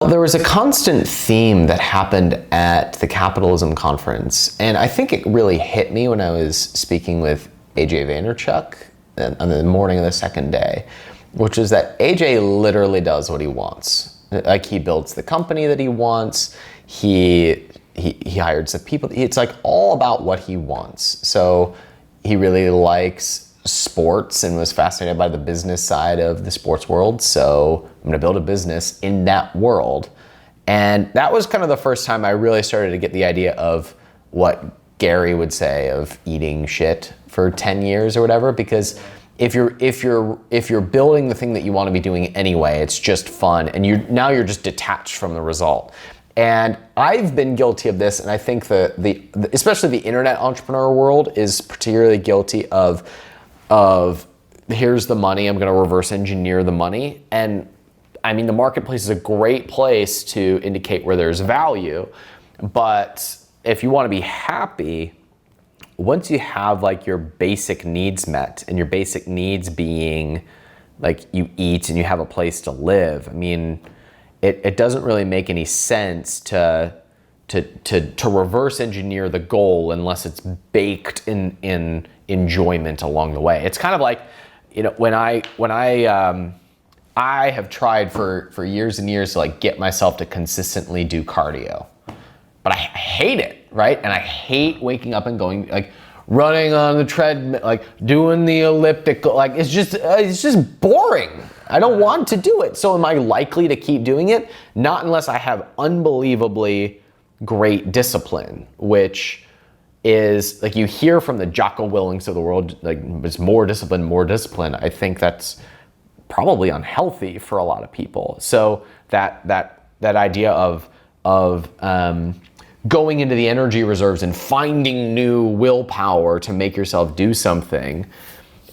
There was a constant theme that happened at the Capitalism Conference, and I think it really hit me when I was speaking with AJ Vaynerchuk on the morning of the second day, which is that AJ literally does what he wants. Like, he builds the company that he wants, he hired some people. It's like all about what he wants. So he really likes sports and was fascinated by the business side of the sports world. So I'm gonna build a business in that world. And that was kind of the first time I really started to get the idea of what Gary would say of eating shit for 10 years or whatever, because if you're building the thing that you want to be doing anyway, it's just fun, and you're just detached from the result. And I've been guilty of this, and I think especially the internet entrepreneur world is particularly guilty of here's the money, I'm gonna reverse engineer the money. And I mean, the marketplace is a great place to indicate where there's value, but if you wanna be happy, once you have like your basic needs met, and your basic needs being like you eat and you have a place to live, I mean, it doesn't really make any sense to reverse engineer the goal unless it's baked in enjoyment along the way. It's kind of like, you know, when I have tried for years and years to like get myself to consistently do cardio, but I hate it, right? And I hate waking up and going like running on the treadmill, like doing the elliptical, like it's just boring. I don't want to do it. So am I likely to keep doing it? Not unless I have unbelievably great discipline, which is like you hear from the Jocko Willings of the world, like it's more discipline. I think that's probably unhealthy for a lot of people. So that idea of going into the energy reserves and finding new willpower to make yourself do something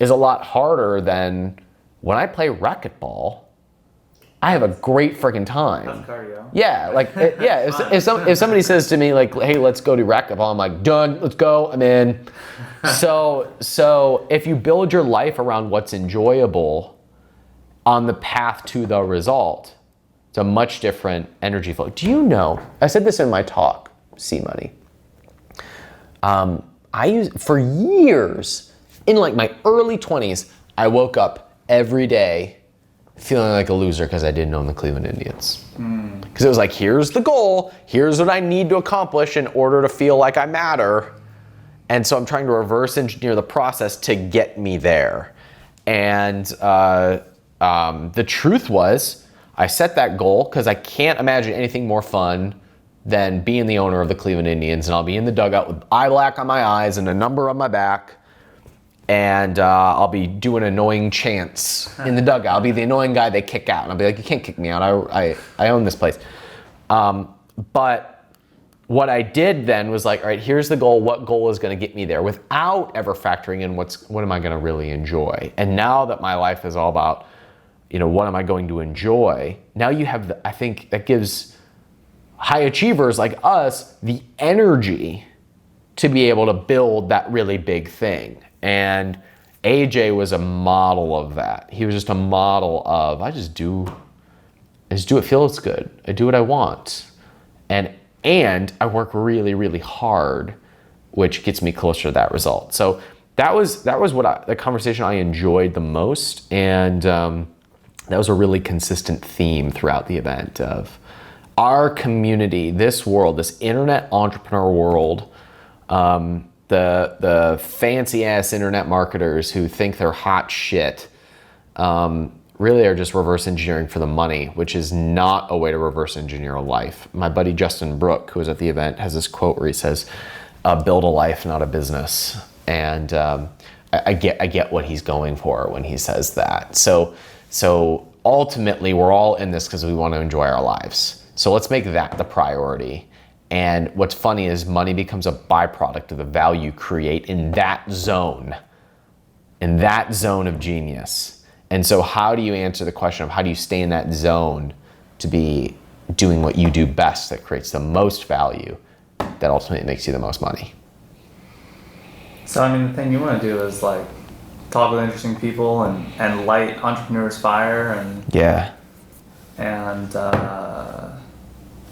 is a lot harder than when I play racquetball. I have a great freaking time. That's cardio. Yeah, like if somebody says to me like, "Hey, let's go do racquetball," I'm like, "Done, let's go, I'm in." So if you build your life around what's enjoyable on the path to the result, it's a much different energy flow. Do you know? I said this in my talk, C Money. I used for years in like my early 20s. I woke up every day feeling like a loser because I didn't own the Cleveland Indians. Because it was like, here's the goal, here's what I need to accomplish in order to feel like I matter. And so I'm trying to reverse engineer the process to get me there. And the truth was, I set that goal because I can't imagine anything more fun than being the owner of the Cleveland Indians. And I'll be in the dugout with eye black on my eyes and a number on my back. And I'll be doing annoying chants in the dugout. I'll be the annoying guy they kick out. And I'll be like, you can't kick me out. I own this place. But what I did then was like, all right, here's the goal. What goal is going to get me there without ever factoring in what am I going to really enjoy? And now that my life is all about, you know, what am I going to enjoy? Now you have, I think that gives high achievers like us the energy to be able to build that really big thing. And AJ was a model of that. He was just a model of, I just do it feels good. I do what I want. And I work really, really hard, which gets me closer to that result. So that was the conversation I enjoyed the most. And that was a really consistent theme throughout the event of our community, this world, this internet entrepreneur world, the fancy ass internet marketers who think they're hot shit, really are just reverse engineering for the money, which is not a way to reverse engineer a life. My buddy Justin Brook, who was at the event, has this quote where he says, build a life, not a business. And I get what he's going for when he says that. So ultimately, we're all in this because we want to enjoy our lives. So let's make that the priority. And what's funny is money becomes a byproduct of the value you create in that zone of genius. And so how do you answer the question of how do you stay in that zone to be doing what you do best that creates the most value that ultimately makes you the most money? So, I mean, the thing you want to do is like talk with interesting people and light entrepreneurs' fire and yeah. And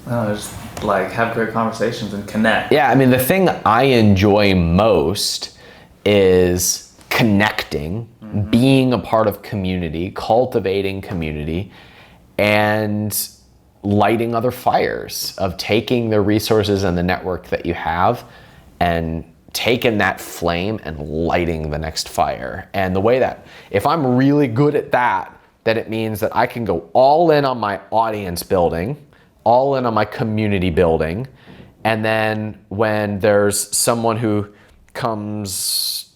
Just like have great conversations and connect. Yeah, I mean, the thing I enjoy most is connecting, being a part of community, cultivating community, and lighting other fires, of taking the resources and the network that you have and taking that flame and lighting the next fire. And the way that, if I'm really good at that, then it means that I can go all in on my audience building, all in on my community building. And then when there's someone who comes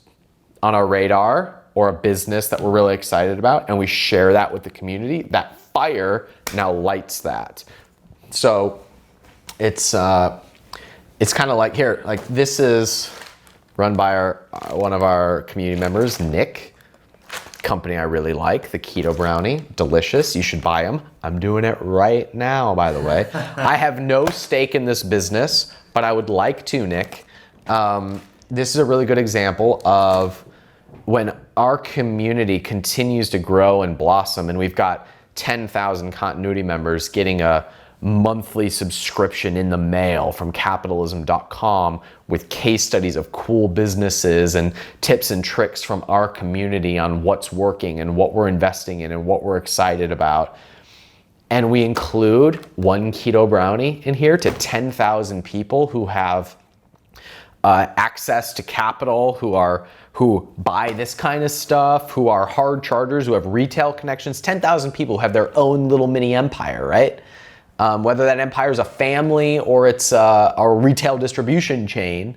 on our radar or a business that we're really excited about and we share that with the community, that fire now lights that. So it's kind of like here, like this is run by one of our community members, Nick. Company I really like, the Keto Brownie, delicious. You should buy them. I'm doing it right now, by the way. I have no stake in this business, but I would like to, Nick. This is a really good example of when our community continues to grow and blossom, and we've got 10,000 continuity members getting a monthly subscription in the mail from capitalism.com with case studies of cool businesses and tips and tricks from our community on what's working and what we're investing in and what we're excited about. And we include one keto brownie in here to 10,000 people who have access to capital, who buy this kind of stuff, who are hard chargers, who have retail connections. 10,000 people who have their own little mini empire, right? Whether that empire is a family or it's a retail distribution chain,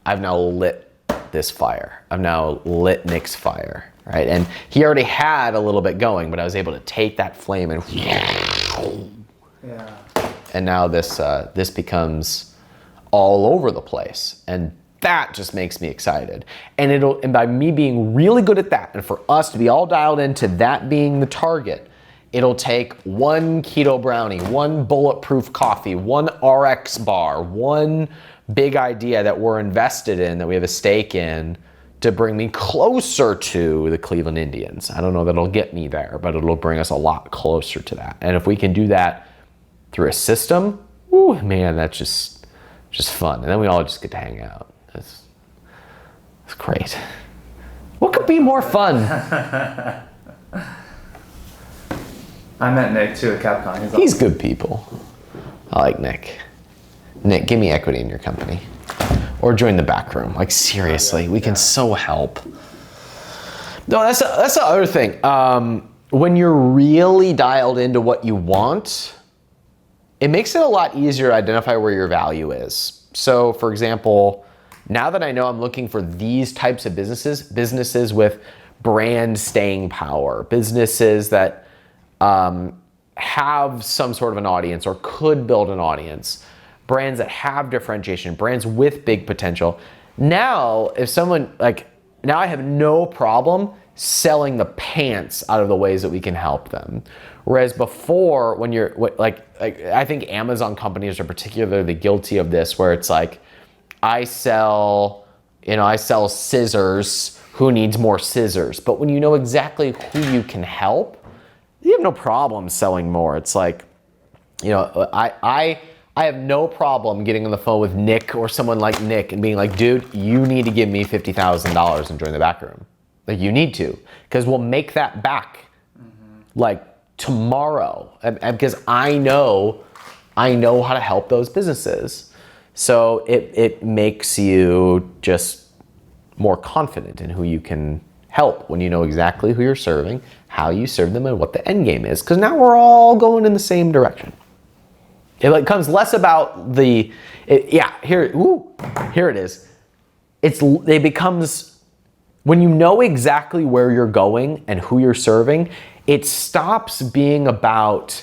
I've now lit this fire. I've now lit Nick's fire, right? And he already had a little bit going, but I was able to take that flame and and now this becomes all over the place, and that just makes me excited. And by me being really good at that, and for us to be all dialed into that being the target, it'll take one keto brownie, one bulletproof coffee, one RX bar, one big idea that we're invested in, that we have a stake in, to bring me closer to the Cleveland Indians. I don't know that it'll get me there, but it'll bring us a lot closer to that. And if we can do that through a system, whew, man, that's just fun. And then we all just get to hang out. It's great. What could be more fun? I met Nick too at Capcom. He's good people. I like Nick. Nick, give me equity in your company. Or join the back room. Like, seriously, we can so help. No, that's the other thing. When you're really dialed into what you want, it makes it a lot easier to identify where your value is. So, for example, now that I know I'm looking for these types of businesses with brand staying power, businesses that have some sort of an audience or could build an audience, brands that have differentiation, brands with big potential. Now, if someone now I have no problem selling the pants out of the ways that we can help them. Whereas before, when you're I think Amazon companies are particularly guilty of this, where it's like, I sell scissors, who needs more scissors? But when you know exactly who you can help, you have no problem selling more. It's like, I have no problem getting on the phone with Nick or someone like Nick and being like, dude, you need to give me $50,000 and join the back room. Like, you need to, because we'll make that back like tomorrow, because I know how to help those businesses. So it makes you just more confident in who you can help when you know exactly who you're serving, how you serve them, and what the end game is. Because now we're all going in the same direction. It becomes less about here it is. It becomes, when you know exactly where you're going and who you're serving, it stops being about,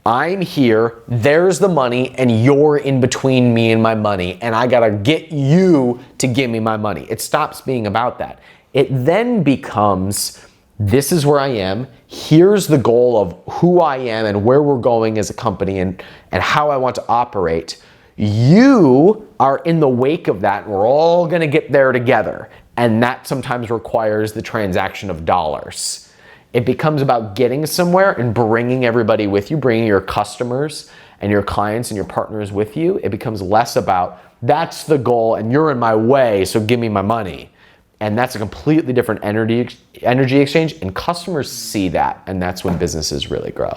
I'm here, there's the money, and you're in between me and my money, and I gotta get you to give me my money. It stops being about that. It then becomes, this is where I am, here's the goal of who I am and where we're going as a company and how I want to operate. You are in the wake of that, and we're all gonna get there together. And that sometimes requires the transaction of dollars. It becomes about getting somewhere and bringing everybody with you, bringing your customers, and your clients and your partners with you, it becomes less about that's the goal and you're in my way, so give me my money. And that's a completely different energy exchange, and customers see that, and that's when businesses really grow.